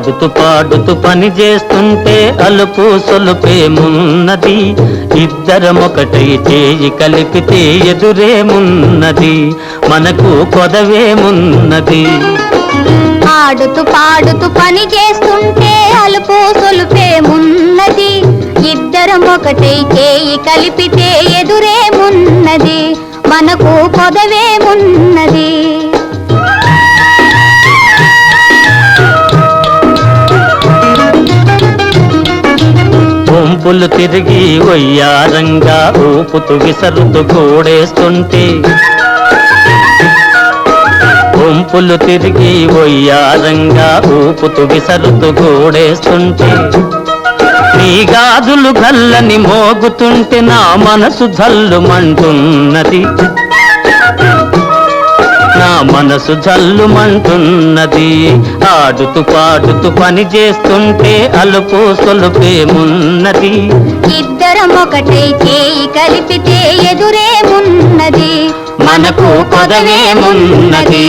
ఆడుతూ పాడుతూ పని చేస్తుంటే అలుపు సొలుపేమున్నది, ఇద్దరమొకటై చేయి కలిపితే ఎదురేమున్నది, మనకు కొదవేమున్నది. ఆడుతూ పాడుతూ పని చేస్తుంటే అలుపు సొలుపేమున్నది, ఇద్దరం ఒకటై చేయి కలిపితే ఎదురేమున్నది, మనకు కొదవేమున్నది. వంపులు తిరిగి వయ్యారంగా ఊపుతూ విసరుతూ కూడేస్తుంటే, వంపులు తిరిగి వయ్యారంగా ఊపుతూ విసరుతూ కూడేస్తుంటే, నీ గాజులు గల్లని మోగుతుంటే నా మనసు జల్లుమంటున్నది, నా మనసు జల్లుమంటున్నది. ఆడుతూ పాడుతూ పని చేస్తుంటే అలుపు సొలుపేమున్నది, ఇద్దరం ఒకటై చేయి కలిపితే ఎదురేమున్నది, మనకు కొదవేమున్నది.